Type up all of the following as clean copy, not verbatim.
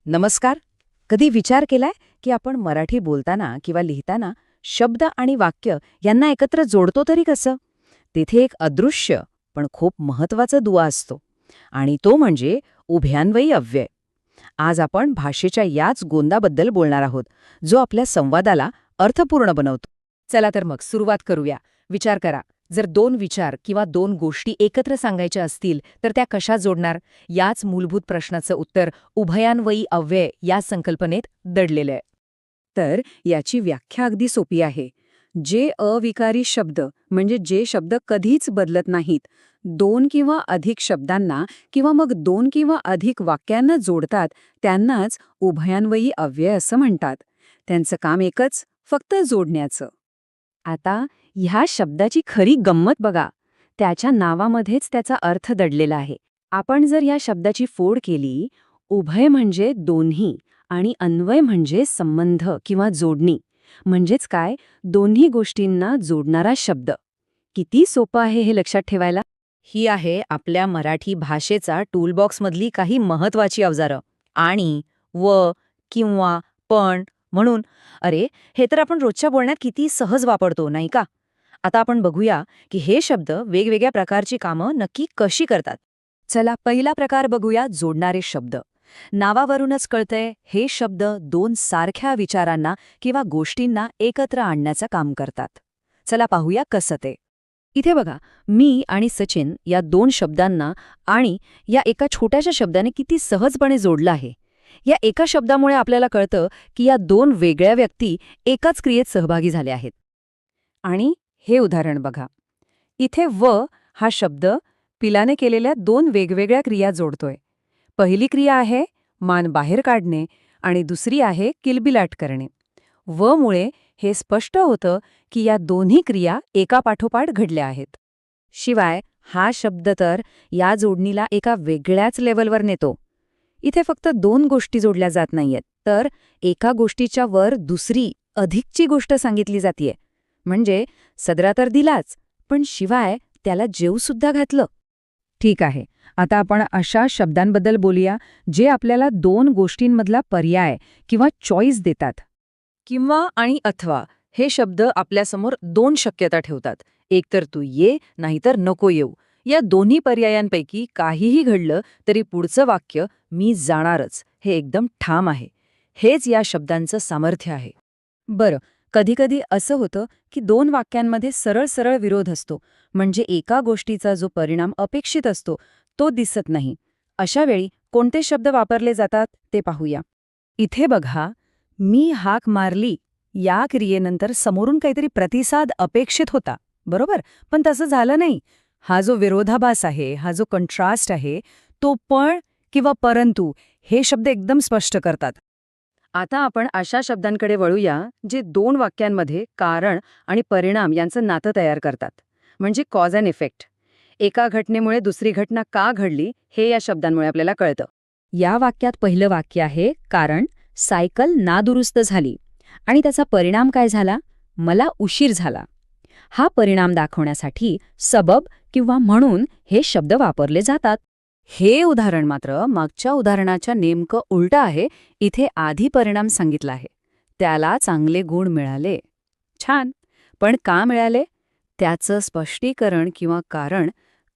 नमस्कार. कधी विचार केलाय की आपण मराठी बोलताना किंवा लिहिताना शब्द आणि वाक्य यांना एकत्र जोडतो तरी कसं? तिथे एक अदृश्य पण खूप महत्वाचा दुवा असतो आणि तो म्हणजे उभयान्वयी अव्यय. आज आपण भाषेच्या याच गोंदाबद्दल बोलणार आहोत, जो आपल्या संवादाला अर्थपूर्ण बनवतो. चला तर मग सुरुवात करूया. विचार करा, जर दोन विचार किंवा दोन गोष्टी एकत्र सांगायच्या असतील तर त्या कशा जोडणार? याच मूलभूत प्रश्नाचं उत्तर उभयान्वयी अव्यय या संकल्पनेत दडलेलं आहे. तर याची व्याख्या अगदी सोपी आहे. जे अविकारी शब्द म्हणजे जे शब्द कधीच बदलत नाहीत, दोन किंवा अधिक शब्दांना किंवा मग दोन किंवा अधिक वाक्यांना जोडतात, त्यांनाच उभयान्वयी अव्यय असं म्हणतात. त्यांचं काम एकच, फक्त जोडण्याचं. आता ह्या शब्दाची खरी गंमत बघा. त्याच्या नावामध्येच त्याचा अर्थ दडलेला आहे. आपण जर या शब्दाची फोड केली, उभय म्हणजे दोन्ही आणि अन्वय म्हणजे संबंध किंवा जोडणी. म्हणजेच काय, दोन्ही गोष्टींना जोडणारा शब्द. किती सोपं आहे हे लक्षात ठेवायला. ही आहे आपल्या मराठी भाषेचा टूलबॉक्समधली काही महत्वाची अवजारं. आणि, व, किंवा, पण, म्हणून. अरे, हे तर आपण रोजच्या बोलण्यात किती सहज वापरतो, नाही का? आता आपण बघूया की हे शब्द वेगवेगळ्या प्रकारची कामं नक्की कशी करतात. चला पहिला प्रकार बघूया, जोडणारे शब्द. नावावरूनच कळतंय, हे शब्द दोन सारख्या विचारांना किंवा गोष्टींना एकत्र आणण्याचं काम करतात. चला पाहूया कसं ते. इथे बघा, मी आणि सचिन या दोन शब्दांना आणि या एका छोट्याशा शब्दाने किती सहजपणे जोडलं आहे. या एका शब्दामुळे आपल्याला कळतं की या दोन वेगळ्या व्यक्ती एकाच क्रियेत सहभागी झाल्या आहेत. आणि हे उदाहरण बघा. इथे व हा शब्द पिलाने केलेल्या दोन वेगवेगळ्या क्रिया जोडतोय. पहिली क्रिया आहे मान बाहेर काढणे आणि दुसरी आहे किलबिलाट करणे. व मुळे हे स्पष्ट होतं की या दोन्ही क्रिया एकापाठोपाठ घडल्या आहेत. शिवाय हा शब्द तर या जोडणीला एका वेगळ्याच लेवलवर नेतो. इथे फक्त दोन गोष्टी जोडल्या जात नाहीयेत, तर एका गोष्टीच्या वर दुसरी अधिकची गोष्ट सांगितली जातीये. म्हणजे सदरा तर दिलाच, पण शिवाय त्याला जेवूसुद्धा घातलं. ठीक आहे, आता आपण अशा शब्दांबद्दल बोलूया जे आपल्याला दोन गोष्टींमधला पर्याय किंवा चॉईस देतात. किंवा आणि अथवा हे शब्द आपल्यासमोर दोन शक्यता ठेवतात. एकतर तू ये, नाहीतर नको येऊ. या दोन्ही पर्यायांपैकी काहीही घडलं तरी पुढचं वाक्य मी जाणारच हे एकदम ठाम आहे. हेच या शब्दांचं सामर्थ्य आहे. बरं, कधीकधी असं होतं की दोन वाक्यांमध्ये सरळ सरळ विरोध असतो. म्हणजे एका गोष्टीचा जो परिणाम अपेक्षित असतो तो दिसत नाही. अशा वेळी कोणते शब्द वापरले जातात ते पाहूया. इथे बघा, मी हाक मारली या क्रियेनंतर समोरून काहीतरी प्रतिसाद अपेक्षित होता, बरोबर? पण तसं झालं नाही. हा जो विरोधाभास आहे, हा जो कंट्रास्ट आहे, तो पण किंवा परंतु हे शब्द एकदम स्पष्ट करतात. आता आपण अशा शब्दांकडे वळूया जे दोन वाक्यांमध्ये कारण आणि परिणाम यांचं नातं तयार करतात. म्हणजे कॉज अँड इफेक्ट. एका घटनेमुळे दुसरी घटना का घडली हे या शब्दांमुळे आपल्याला कळतं. या वाक्यात पहिलं वाक्य आहे कारण सायकल नादुरुस्त झाली आणि त्याचा परिणाम काय झाला? मला उशीर झाला. हा परिणाम दाखवण्यासाठी सबब किंवा म्हणून हे शब्द वापरले जातात. हे उदाहरण मात्र मागच्या उदाहरणाच्या नेमकं उलटं आहे. इथे आधी परिणाम सांगितला आहे. त्याला चांगले गुण मिळाले. छान. पण का मिळाले? त्याचं स्पष्टीकरण किंवा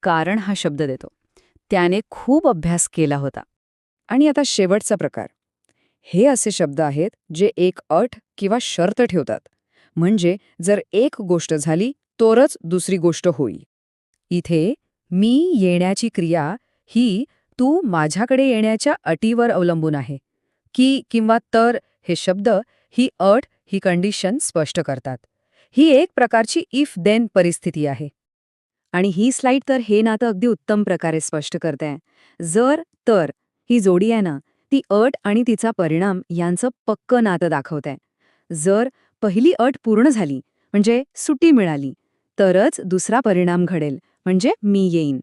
कारण हा शब्द देतो. त्याने खूप अभ्यास केला होता. आणि आता शेवटचा प्रकार. हे असे शब्द आहेत जे एक अट किंवा शर्त ठेवतात. म्हणजे जर एक गोष्ट झाली तरच दुसरी गोष्ट होईल. इथे मी येण्याची क्रिया ही तू माझ्याकडे येण्याच्या अटीवर अवलंबून आहे. की किंवा तर हे शब्द ही अट, ही कंडिशन स्पष्ट करतात. ही एक प्रकारची इफ देन परिस्थिती आहे. आणि ही स्लाईड तर हे नातं अगदी उत्तम प्रकारे स्पष्ट करते. जर तर ही जोडी आहे ना, ती अट आणि तिचा परिणाम यांचं पक्कं नातं दाखवते. जर पहिली अट पूर्ण झाली म्हणजे सुट्टी मिळाली तरच दुसरा परिणाम घडेल म्हणजे मी येईन.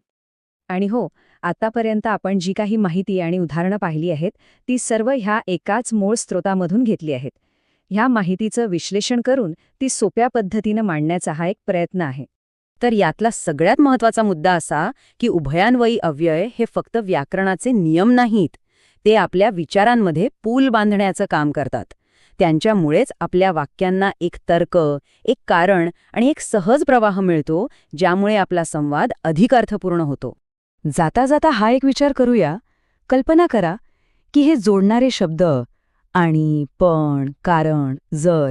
आणि हो, आतापर्यंत आपण जी काही माहिती आणि उदाहरणं पाहिली आहेत ती सर्व ह्या एकाच मूळ स्रोतामधून घेतली आहेत. ह्या माहितीचं विश्लेषण करून ती सोप्या पद्धतीनं मांडण्याचा हा एक प्रयत्न आहे. तर यातला सगळ्यात महत्त्वाचा मुद्दा असा की उभयान्वयी अव्यय हे फक्त व्याकरणाचे नियम नाहीत. ते आपल्या विचारांमध्ये पूल बांधण्याचं काम करतात. त्यांच्यामुळेच आपल्या वाक्यांना एक तर्क, एक कारण आणि एक सहज प्रवाह मिळतो, ज्यामुळे आपला संवाद अधिक अर्थपूर्ण होतो. जाता जाता हा एक विचार करूया. कल्पना करा की हे जोडणारे शब्द आणि, पण, कारण, जर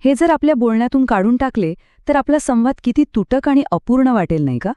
हे जर आपल्या बोलण्यातून काढून टाकले तर आपला संवाद किती तुटक आणि अपूर्ण वाटेल, नाही का?